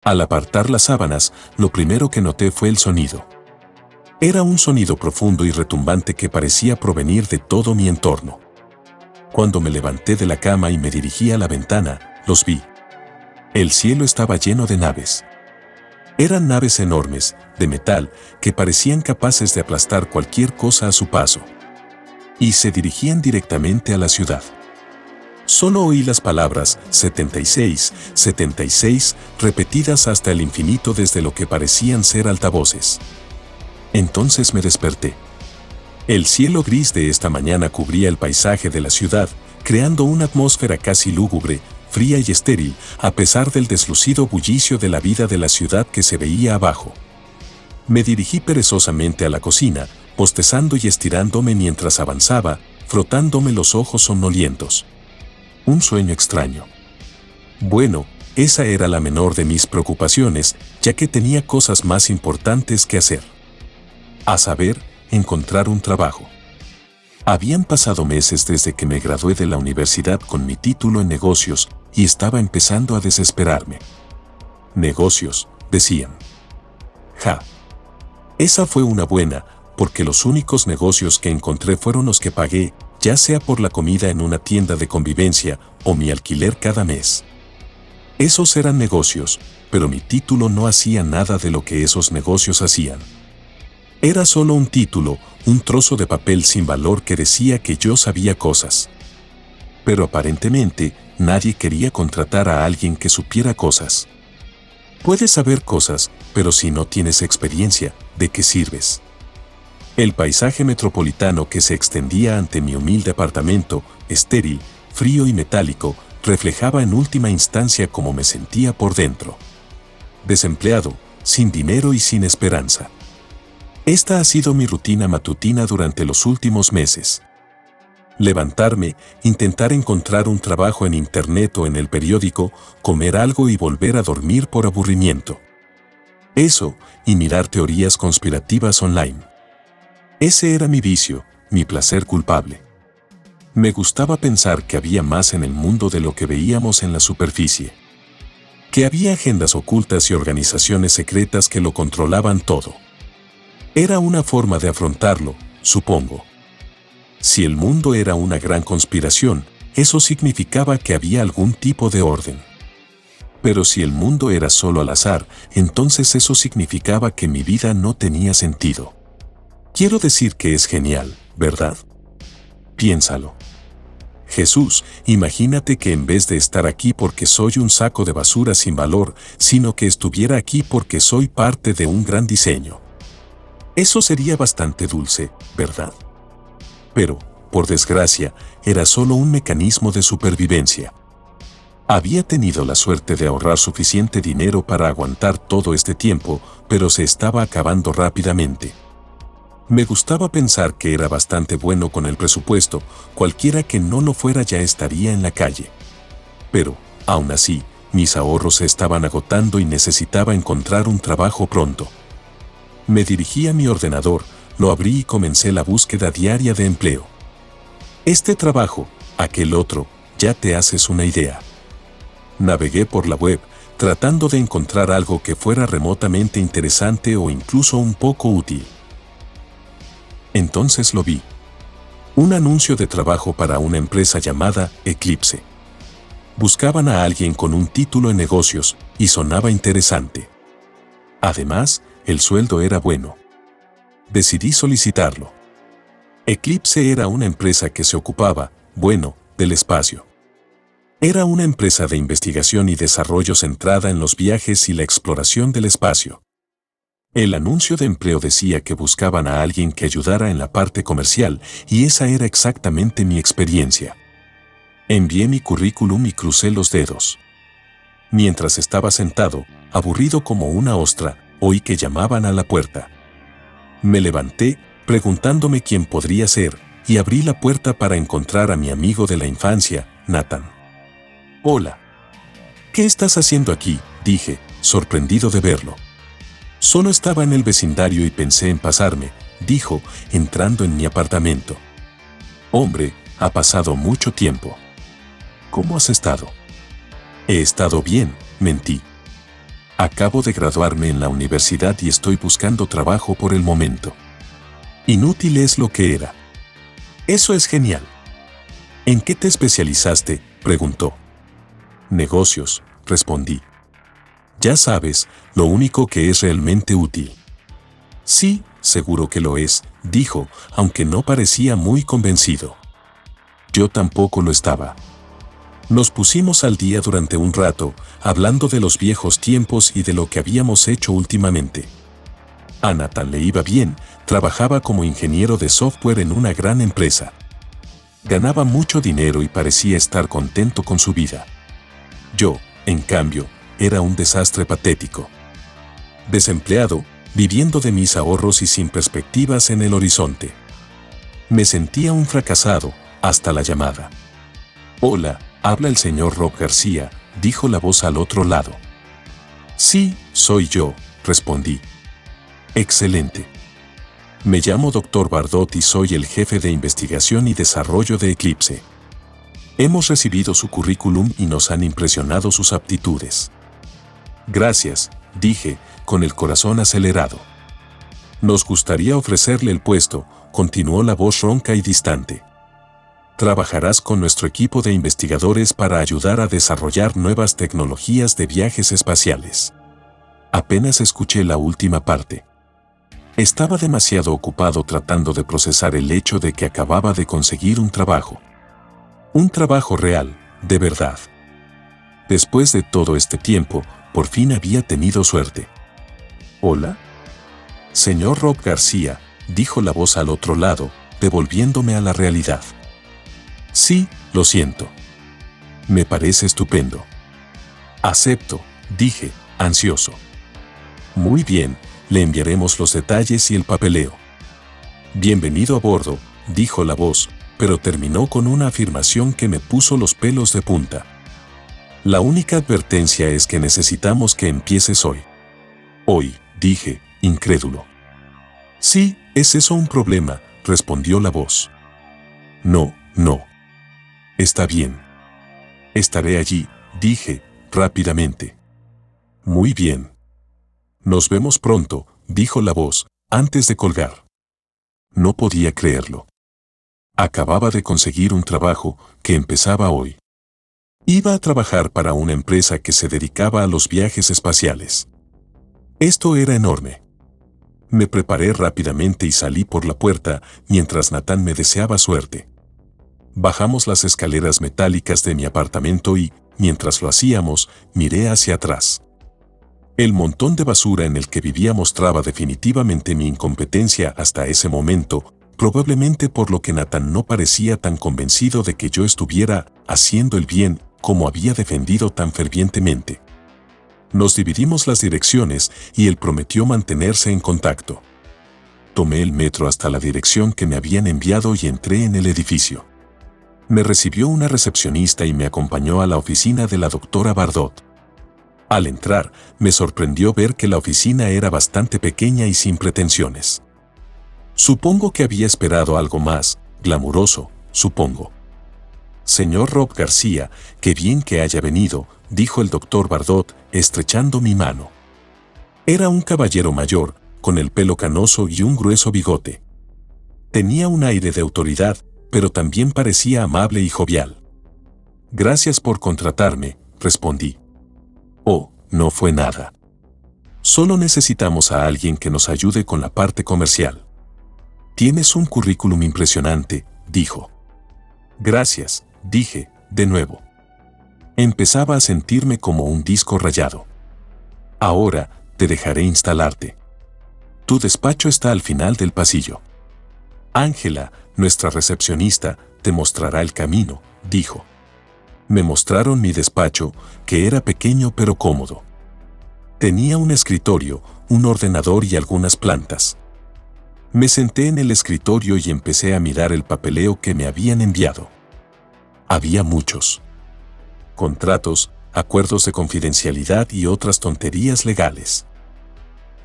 Al apartar las sábanas, lo primero que noté fue el sonido. Era un sonido profundo y retumbante que parecía provenir de todo mi entorno. Cuando me levanté de la cama y me dirigí a la ventana, los vi. El cielo estaba lleno de naves. Eran naves enormes, de metal, que parecían capaces de aplastar cualquier cosa a su paso. Y se dirigían directamente a la ciudad. Solo oí las palabras 76, 76 repetidas hasta el infinito desde lo que parecían ser altavoces. Entonces me desperté. El cielo gris de esta mañana cubría el paisaje de la ciudad, creando una atmósfera casi lúgubre, fría y estéril, a pesar del deslucido bullicio de la vida de la ciudad que se veía abajo. Me dirigí perezosamente a la cocina, bostezando y estirándome mientras avanzaba, frotándome los ojos somnolientos. Un sueño extraño. Bueno, esa era la menor de mis preocupaciones, ya que tenía cosas más importantes que hacer. A saber, encontrar un trabajo. Habían pasado meses desde que me gradué de la universidad con mi título en negocios y estaba empezando a desesperarme. Negocios, decían. Ja. Esa fue una buena, porque los únicos negocios que encontré fueron los que pagué, ya sea por la comida en una tienda de convivencia o mi alquiler cada mes. Esos eran negocios, pero mi título no hacía nada de lo que esos negocios hacían. Era solo un título, un trozo de papel sin valor que decía que yo sabía cosas. Pero aparentemente, nadie quería contratar a alguien que supiera cosas. Puedes saber cosas, pero si no tienes experiencia, ¿de qué sirves? El paisaje metropolitano que se extendía ante mi humilde apartamento, estéril, frío y metálico, reflejaba en última instancia cómo me sentía por dentro. Desempleado, sin dinero y sin esperanza. Esta ha sido mi rutina matutina durante los últimos meses. Levantarme, intentar encontrar un trabajo en internet o en el periódico, comer algo y volver a dormir por aburrimiento. Eso, y mirar teorías conspirativas online. Ese era mi vicio, mi placer culpable. Me gustaba pensar que había más en el mundo de lo que veíamos en la superficie. Que había agendas ocultas y organizaciones secretas que lo controlaban todo. Era una forma de afrontarlo, supongo. Si el mundo era una gran conspiración, eso significaba que había algún tipo de orden. Pero si el mundo era solo al azar, entonces eso significaba que mi vida no tenía sentido. Quiero decir que es genial, ¿verdad? Piénsalo. Jesús, imagínate que en vez de estar aquí porque soy un saco de basura sin valor, sino que estuviera aquí porque soy parte de un gran diseño. Eso sería bastante dulce, ¿verdad? Pero, por desgracia, era solo un mecanismo de supervivencia. Había tenido la suerte de ahorrar suficiente dinero para aguantar todo este tiempo, pero se estaba acabando rápidamente. Me gustaba pensar que era bastante bueno con el presupuesto, cualquiera que no lo fuera ya estaría en la calle. Pero, aún así, mis ahorros se estaban agotando y necesitaba encontrar un trabajo pronto. Me dirigí a mi ordenador, lo abrí y comencé la búsqueda diaria de empleo. Este trabajo, aquel otro, ya te haces una idea. Navegué por la web, tratando de encontrar algo que fuera remotamente interesante o incluso un poco útil. Entonces lo vi. Un anuncio de trabajo para una empresa llamada Eclipse. Buscaban a alguien con un título en negocios, y sonaba interesante. Además, el sueldo era bueno. Decidí solicitarlo. Eclipse era una empresa que se ocupaba, bueno, del espacio. Era una empresa de investigación y desarrollo centrada en los viajes y la exploración del espacio. El anuncio de empleo decía que buscaban a alguien que ayudara en la parte comercial, y esa era exactamente mi experiencia. Envié mi currículum y crucé los dedos. Mientras estaba sentado, aburrido como una ostra, oí que llamaban a la puerta. Me levanté, preguntándome quién podría ser, y abrí la puerta para encontrar a mi amigo de la infancia, Nathan. «Hola. ¿Qué estás haciendo aquí?», dije, sorprendido de verlo. «Solo estaba en el vecindario y pensé en pasarme», dijo, entrando en mi apartamento. «Hombre, ha pasado mucho tiempo. ¿Cómo has estado?». «He estado bien», mentí. Acabo de graduarme en la universidad y estoy buscando trabajo por el momento. Inútil es lo que era. Eso es genial. ¿En qué te especializaste?, preguntó. Negocios, respondí. Ya sabes, lo único que es realmente útil. Sí, seguro que lo es, dijo, aunque no parecía muy convencido. Yo tampoco lo estaba. Nos pusimos al día durante un rato, hablando de los viejos tiempos y de lo que habíamos hecho últimamente. A Nathan le iba bien, trabajaba como ingeniero de software en una gran empresa. Ganaba mucho dinero y parecía estar contento con su vida. Yo, en cambio, era un desastre patético. Desempleado, viviendo de mis ahorros y sin perspectivas en el horizonte. Me sentía un fracasado, hasta la llamada. Hola, habla el señor Rob García, dijo la voz al otro lado. Sí, soy yo, respondí. Excelente. Me llamo Dr. Bardot y soy el jefe de investigación y desarrollo de Eclipse. Hemos recibido su currículum y nos han impresionado sus aptitudes. Gracias, dije, con el corazón acelerado. Nos gustaría ofrecerle el puesto, continuó la voz ronca y distante. Trabajarás con nuestro equipo de investigadores para ayudar a desarrollar nuevas tecnologías de viajes espaciales. Apenas escuché la última parte. Estaba demasiado ocupado tratando de procesar el hecho de que acababa de conseguir un trabajo. Un trabajo real, de verdad. Después de todo este tiempo, por fin había tenido suerte. ¿Hola? Señor Rob García, dijo la voz al otro lado, devolviéndome a la realidad. Sí, lo siento. Me parece estupendo. Acepto, dije, ansioso. Muy bien, le enviaremos los detalles y el papeleo. Bienvenido a bordo, dijo la voz, pero terminó con una afirmación que me puso los pelos de punta. La única advertencia es que necesitamos que empieces hoy. Hoy, dije, incrédulo. Sí, ¿es eso un problema?, respondió la voz. No. Está bien. Estaré allí, dije, rápidamente. Muy bien. Nos vemos pronto, dijo la voz, antes de colgar. No podía creerlo. Acababa de conseguir un trabajo que empezaba hoy. Iba a trabajar para una empresa que se dedicaba a los viajes espaciales. Esto era enorme. Me preparé rápidamente y salí por la puerta mientras Nathan me deseaba suerte. Bajamos las escaleras metálicas de mi apartamento y, mientras lo hacíamos, miré hacia atrás. El montón de basura en el que vivía mostraba definitivamente mi incompetencia hasta ese momento, probablemente por lo que Nathan no parecía tan convencido de que yo estuviera haciendo el bien como había defendido tan fervientemente. Nos dividimos las direcciones y él prometió mantenerse en contacto. Tomé el metro hasta la dirección que me habían enviado y entré en el edificio. Me recibió una recepcionista y me acompañó a la oficina de la doctora Bardot. Al entrar, me sorprendió ver que la oficina era bastante pequeña y sin pretensiones. Supongo que había esperado algo más, glamuroso, supongo. Señor Rob García, qué bien que haya venido, dijo el doctor Bardot, estrechando mi mano. Era un caballero mayor, con el pelo canoso y un grueso bigote. Tenía un aire de autoridad, pero también parecía amable y jovial. Gracias por contratarme, respondí. Oh, no fue nada. Solo necesitamos a alguien que nos ayude con la parte comercial. Tienes un currículum impresionante, dijo. Gracias, dije, de nuevo. Empezaba a sentirme como un disco rayado. Ahora, te dejaré instalarte. Tu despacho está al final del pasillo. Ángela, nuestra recepcionista, te mostrará el camino, dijo. Me mostraron mi despacho, que era pequeño pero cómodo. Tenía un escritorio, un ordenador y algunas plantas. Me senté en el escritorio y empecé a mirar el papeleo que me habían enviado. Había muchos. Contratos, acuerdos de confidencialidad y otras tonterías legales.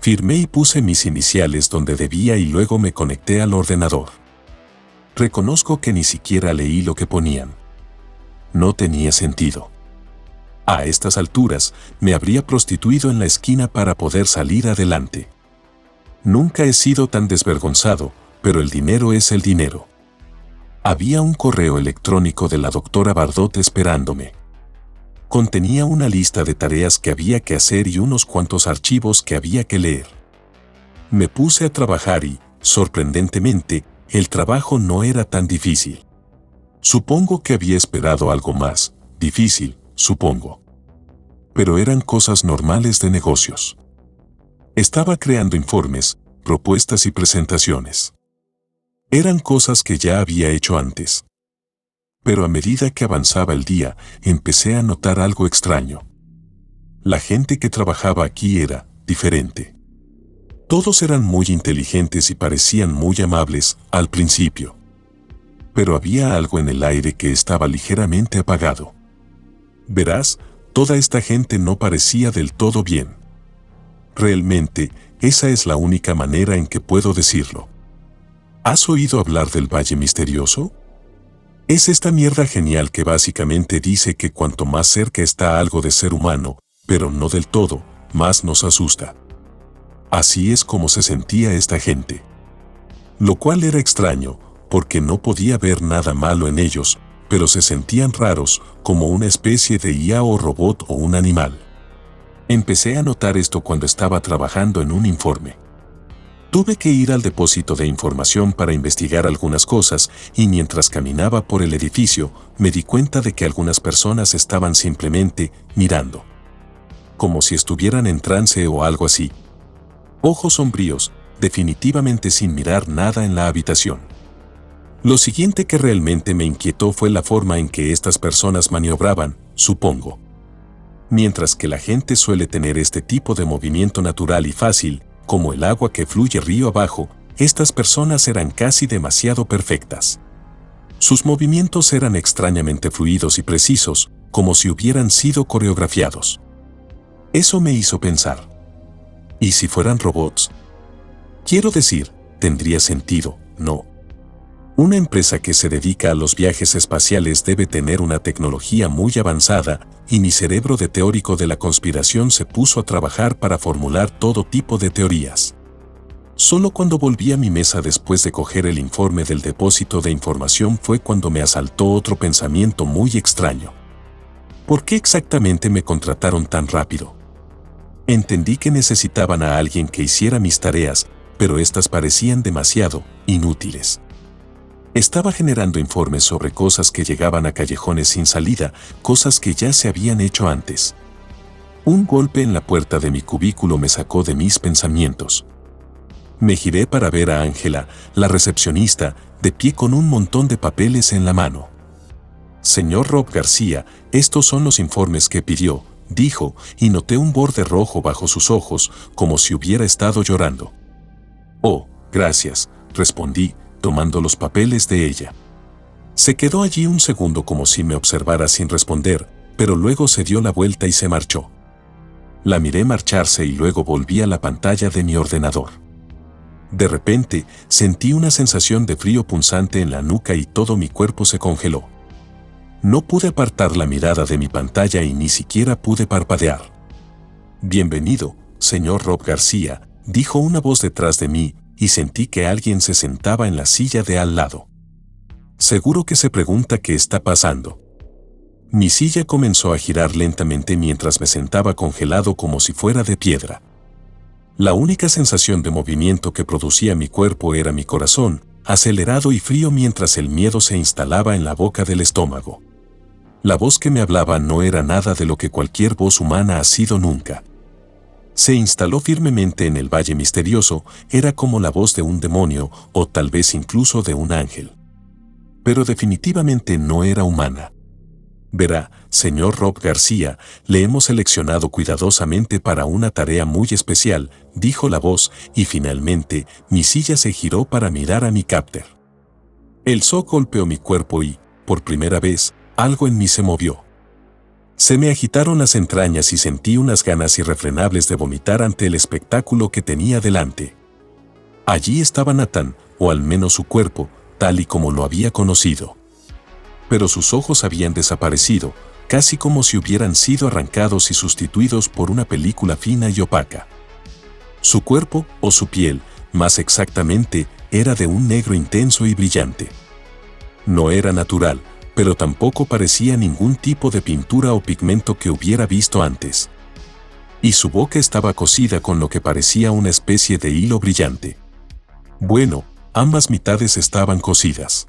Firmé y puse mis iniciales donde debía y luego me conecté al ordenador. Reconozco que ni siquiera leí lo que ponían. No tenía sentido. A estas alturas, me habría prostituido en la esquina para poder salir adelante. Nunca he sido tan desvergonzado, pero el dinero es el dinero. Había un correo electrónico de la doctora Bardot esperándome. Contenía una lista de tareas que había que hacer y unos cuantos archivos que había que leer. Me puse a trabajar y, sorprendentemente, el trabajo no era tan difícil. Supongo que había esperado algo más difícil, supongo. Pero eran cosas normales de negocios. Estaba creando informes, propuestas y presentaciones. Eran cosas que ya había hecho antes. Pero a medida que avanzaba el día, empecé a notar algo extraño. La gente que trabajaba aquí era diferente. Todos eran muy inteligentes y parecían muy amables al principio. Pero había algo en el aire que estaba ligeramente apagado. Verás, toda esta gente no parecía del todo bien. Realmente, esa es la única manera en que puedo decirlo. ¿Has oído hablar del Valle Misterioso? Es esta mierda genial que básicamente dice que cuanto más cerca está algo de ser humano, pero no del todo, más nos asusta. Así es como se sentía esta gente. Lo cual era extraño, porque no podía ver nada malo en ellos, pero se sentían raros, como una especie de IA o robot o un animal. Empecé a notar esto cuando estaba trabajando en un informe. Tuve que ir al depósito de información para investigar algunas cosas y mientras caminaba por el edificio me di cuenta de que algunas personas estaban simplemente mirando. Como si estuvieran en trance o algo así. Ojos sombríos, definitivamente sin mirar nada en la habitación. Lo siguiente que realmente me inquietó fue la forma en que estas personas maniobraban, supongo. Mientras que la gente suele tener este tipo de movimiento natural y fácil, como el agua que fluye río abajo, estas personas eran casi demasiado perfectas. Sus movimientos eran extrañamente fluidos y precisos, como si hubieran sido coreografiados. Eso me hizo pensar. ¿Y si fueran robots? Quiero decir, tendría sentido, ¿no? Una empresa que se dedica a los viajes espaciales debe tener una tecnología muy avanzada, y mi cerebro de teórico de la conspiración se puso a trabajar para formular todo tipo de teorías. Solo cuando volví a mi mesa después de coger el informe del depósito de información fue cuando me asaltó otro pensamiento muy extraño. ¿Por qué exactamente me contrataron tan rápido? Entendí que necesitaban a alguien que hiciera mis tareas, pero estas parecían demasiado inútiles. Estaba generando informes sobre cosas que llegaban a callejones sin salida, cosas que ya se habían hecho antes. Un golpe en la puerta de mi cubículo me sacó de mis pensamientos. Me giré para ver a Ángela, la recepcionista, de pie con un montón de papeles en la mano. Señor Rob García, estos son los informes que pidió, dijo, y noté un borde rojo bajo sus ojos, como si hubiera estado llorando. Oh, gracias, respondí, tomando los papeles de ella. Se quedó allí un segundo como si me observara sin responder, pero luego se dio la vuelta y se marchó. La miré marcharse y luego volví a la pantalla de mi ordenador. De repente, sentí una sensación de frío punzante en la nuca y todo mi cuerpo se congeló. No pude apartar la mirada de mi pantalla y ni siquiera pude parpadear. Bienvenido, señor Rob García, dijo una voz detrás de mí, y sentí que alguien se sentaba en la silla de al lado. Seguro que se pregunta qué está pasando. Mi silla comenzó a girar lentamente mientras me sentaba congelado como si fuera de piedra. La única sensación de movimiento que producía mi cuerpo era mi corazón, acelerado y frío mientras el miedo se instalaba en la boca del estómago. La voz que me hablaba no era nada de lo que cualquier voz humana ha sido nunca. Se instaló firmemente en el Valle Misterioso, era como la voz de un demonio o tal vez incluso de un ángel. Pero definitivamente no era humana. Verá, señor Rob García, le hemos seleccionado cuidadosamente para una tarea muy especial, dijo la voz, y finalmente mi silla se giró para mirar a mi captor. El sol golpeó mi cuerpo y, por primera vez, algo en mí se movió. Se me agitaron las entrañas y sentí unas ganas irrefrenables de vomitar ante el espectáculo que tenía delante. Allí estaba Nathan, o al menos su cuerpo, tal y como lo había conocido. Pero sus ojos habían desaparecido, casi como si hubieran sido arrancados y sustituidos por una película fina y opaca. Su cuerpo, o su piel, más exactamente, era de un negro intenso y brillante. No era natural, pero tampoco parecía ningún tipo de pintura o pigmento que hubiera visto antes. Y su boca estaba cosida con lo que parecía una especie de hilo brillante. Bueno, ambas mitades estaban cosidas.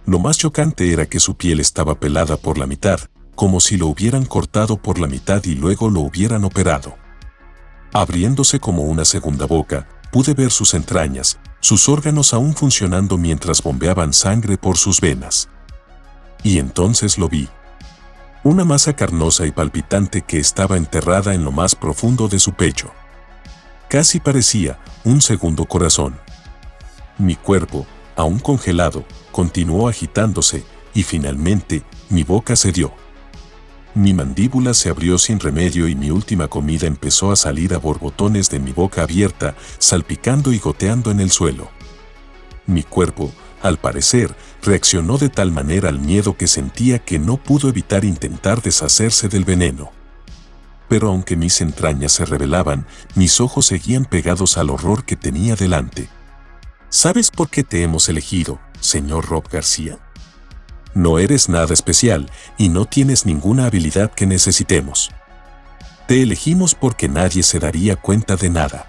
Lo más chocante era que su piel estaba pelada por la mitad, como si lo hubieran cortado por la mitad y luego lo hubieran operado. Abriéndose como una segunda boca, pude ver sus entrañas, sus órganos aún funcionando mientras bombeaban sangre por sus venas. Y entonces lo vi. Una masa carnosa y palpitante que estaba enterrada en lo más profundo de su pecho. Casi parecía un segundo corazón. Mi cuerpo, aún congelado, continuó agitándose y finalmente mi boca cedió. Mi mandíbula se abrió sin remedio y mi última comida empezó a salir a borbotones de mi boca abierta, salpicando y goteando en el suelo. Mi cuerpo, al parecer, reaccionó de tal manera al miedo que sentía que no pudo evitar intentar deshacerse del veneno. Pero aunque mis entrañas se rebelaban, mis ojos seguían pegados al horror que tenía delante. ¿Sabes por qué te hemos elegido, señor Rob García? No eres nada especial y no tienes ninguna habilidad que necesitemos. Te elegimos porque nadie se daría cuenta de nada.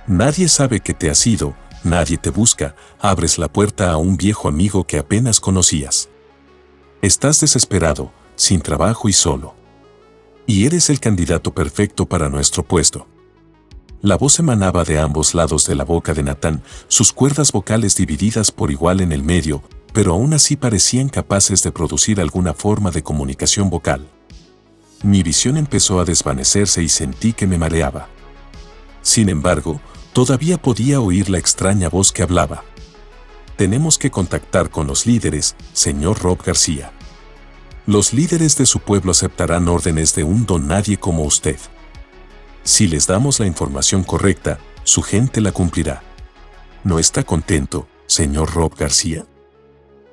Nadie sabe que te has ido, nadie te busca, abres la puerta a un viejo amigo que apenas conocías. Estás desesperado, sin trabajo y solo. Y eres el candidato perfecto para nuestro puesto. La voz emanaba de ambos lados de la boca de Nathan, sus cuerdas vocales divididas por igual en el medio, pero aún así parecían capaces de producir alguna forma de comunicación vocal. Mi visión empezó a desvanecerse y sentí que me mareaba. Sin embargo, todavía podía oír la extraña voz que hablaba. Tenemos que contactar con los líderes, señor Rob García. Los líderes de su pueblo aceptarán órdenes de un don nadie como usted. Si les damos la información correcta, su gente la cumplirá. ¿No está contento, señor Rob García?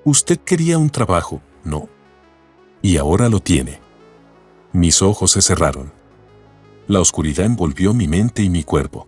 Usted quería un trabajo, ¿no? Y ahora lo tiene. Mis ojos se cerraron. La oscuridad envolvió mi mente y mi cuerpo.